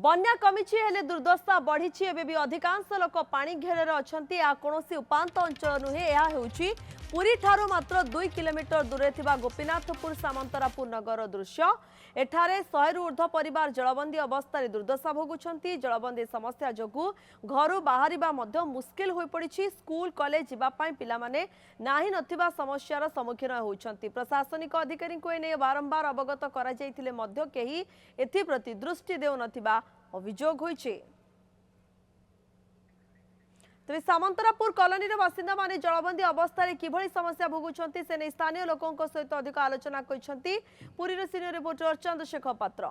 बन्या कमिछि हेले दुर्दशा बढ़ी एवं भी अधिकांश लोक पानी घेर अच्छा या कौन उपात अंचल नुहे यह होउछि पुरी ठारू मात्र 2 किलोमीटर दूरे थिबा गोपीनाथपुर सामंतरापुर नगर दृश्य एठारे 100 रु ऊर्ध्व परिवार जलबंदी अवस्था दुर्दशा भोगुछंती। जलबंदी समस्या जोगु घर बाहरिबा मध्य मुस्किल होई पड़िछि। स्कूल कॉलेज जिबा पई पिला माने नाही नथिबा समस्यार सम्मुखीन होउछंती। प्रशासनिक अधिकारी को एने बारंबार अवगत करा जायतिले मध्य केही एथि प्रति दृष्टि देउ नथिबा अभियोग होइछि। तेज सामंतरापुर कॉलोनी बासिंदा माने जलबंदी अवस्था किभली समस्या भोगुछंती से नहीं स्थानीय लोकों सहित अधिक आलोचना करिसेंती। पुरीर सीनियर रिपोर्टर चंद्रशेखर पात्र।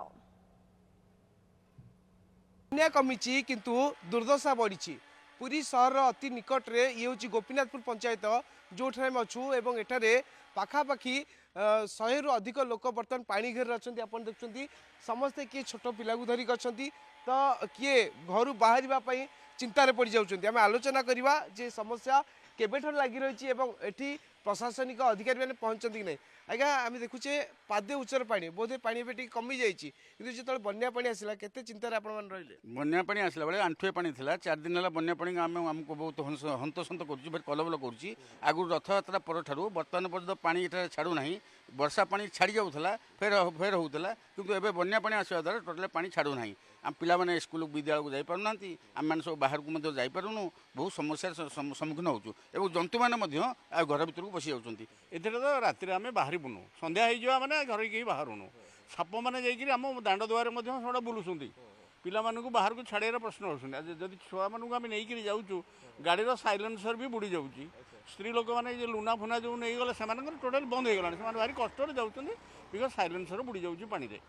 बन्या कमिछि किंतु दुर्दशा बढ़ी। पुरी सहर अति निकट रे ये होची गोपीनाथपुर पंचायत जो अच्छू एवं एठारे पाखापाखि 100 रु अधिक लोक बर्तमान पानी घेर अच्छा। आप देखुं समस्ते किए छोट पिला धरिक अच्छा तो किए घर बाहर चिंतार पड़ जाऊँ। आम आलोचना करवा जे समस्या केबेठर लगी रही एठी प्रशासनिक अधिकारी मैंने पहुँचती कि नहीं। आज्ञा आम देखुचे पादे उच्चर पानी बोधे पानी भी कमी जाइए कि जो बन्या पानी आसला केते चिंतार आपण मान रहिले। बन्या पानी आसला बेले आंठुए पानी थिला 4 दिन है बन्या पानी आमको बहुत हंतसंत कर कलबल कर आगु रथयात्रा पर ठारू बर्तमान पर्यटन पानी ये छाड़ू ना। वर्षा पानी छाड़ी जाऊला फेर फेर होता किंतु एबे बन्या पानी आसवा द्वारा टोटाल पानी छाड़ू ना। आम पिला माने स्कूल विद्यालय को जापारूना आम मैंने सब बाहर को जापारूनु बहुत समस्या सम्मुखीन होचु एवं जंतु मैंने घर भर को पशि जाऊँच। एथे तो राति आम बाहरी बुनु संध्या हो मैंने घर कहीं बाहरुनु साप मैंने जाम दांड दुआरे से बुलूँ पिला बाहर को छाड़ियार प्रश्न आज जदि छुआ मानू आम नहीं जाऊँ गाड़ीर साइलेंसर भी बुड़ी जाऊँगी। स्त्री लोक मैंने लुना फुना जो नहीं गले से टोटाल बंद हो गला भारी कष्ट जाऊँच बिकज साइलेंसर बुड़ी जाऊँगी पानी रे।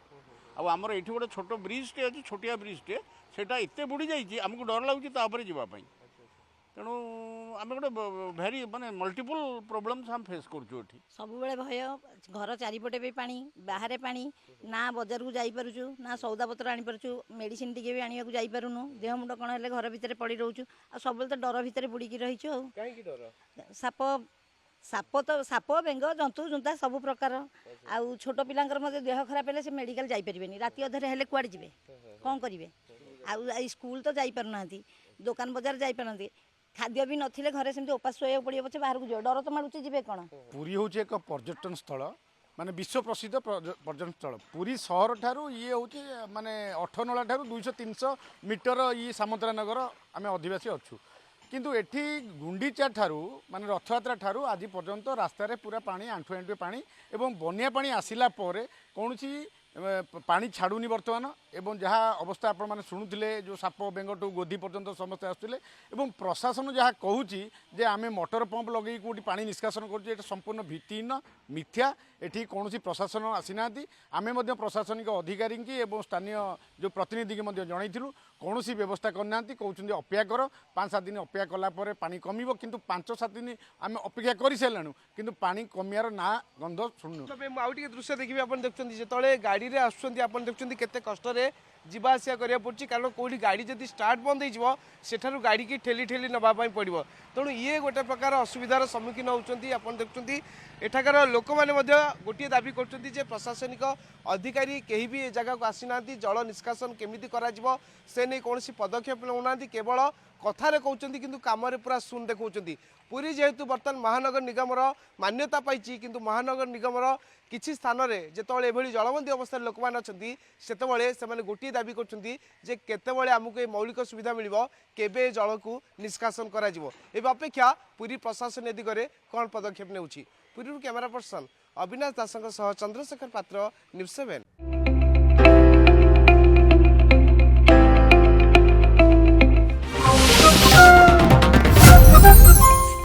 आमर ये गोटे छोट ब्रिजटे अच्छी छोटिया ब्रिजटे से एत बुड़ी जाइए आमको डर लगुच जावाई तेणु आम गोटे भेरी माने मल्टीपल प्रॉब्लम्स हम फेस करूँ। सब भय घर चारिपटे भी पानी बाहर पानी ना बजार को जापरु ना सौदा पत्र आनीपरु मेडिसिन टी भी आने को जापरूनु देह मुंड कौन है घर भितर पड़ रोचु सब तो डर भितर बुड़ीकी रहीचु। साप साप तो साप बेंग जंतु जुंता सब प्रकार आउ छोट पिलांकर देह खराब है से मेडिकल जापरेनि राति अधे हेले कुआड़े जी कौन करेंगे आउ स्कूल तो जापारूना दुकान बजार जापार खाद्य भी नथिले घरे सेमती उपास शोया पड़े पछे बाहर को जाओ डर तो मारुचे जीवे कौन। पुरी हूँ एक पर्यटन स्थल माने विश्व प्रसिद्ध पर्यटन स्थल पुरी सहर ठारू ये हूँ माने अठनला ठारू 200-300 मीटर ये सामंतरा नगर आम अधिवासी अच्छू किंतु एठी गुंडीचा ठारू माने रथयात्रा ठारू आज पर्यंत रास्तार पूरा पानी आंठु आंठुए पानी एवं बन्या पानी आसिला परे कौनसी पानी छाड़ूनी बर्तमान एवं जहाँ अवस्था आपण मैंने शुणुले जो साप बेंगटू गोधी पर्यंत समस्ते आसुले एवं प्रशासन जहाँ कहूँ जे आम मोटर पंप लगे कौटी पानी निष्कासन कर संपूर्ण भित्तिहीन मिथ्या एठी कौन प्रशासन आसीना आम प्रशासनिक अधिकारी की एवं स्थानीय जो प्रतिनिधि की जनईलु कौन व्यवस्था करना कहते अपेक्षा कर 5-7 दिन अपेक्षा कलापर पानी कमिब किंतु 5-7 दिन आम अपेक्षा कर सारू किंतु पानी कमियार ना गंध शुणु। आउटे दृश्य देखिए आप देखते जो गाड़ी में आसुँच आप देखते केते कष्ट जीवा आसिया करिया पड़छि कारण कोठी गाड़ी जदि स्टार्ट बंद हो सेठारु गाड़ी की ठेली ठेली नबाई पड़ो तेणु ये गोटे प्रकार असुविधार सम्मुखीन होती। आप देखते एठाकार लोक मैंने गोटे दाबी कर प्रशासनिक अधिकारी कहीं भी जगह को आसीना जल निष्कासन केमिति करा जिवो से नहीं कौन पदक्षेप नौना केवल कथार कहते किंतु काम पूरा शून देखा। पुरी जेहेतु बर्तमान महानगर निगमर मान्यता पाई किंतु महानगर निगमर किसी स्थान में जितेबाला एभली जलबंदी अवस्था लोक मैंने अच्छा से गोटे दाबी करते आमको ये मौलिक सुविधा मिल केबे जल को निष्कासन करा जिवो एवं अपेक्षा पुरी प्रशासन ए दिगरे कौन पदक्षेप नेउछि। पुरी कैमरा पर्सन अविनाश दास चंद्रशेखर पात्र न्यूज़ 7।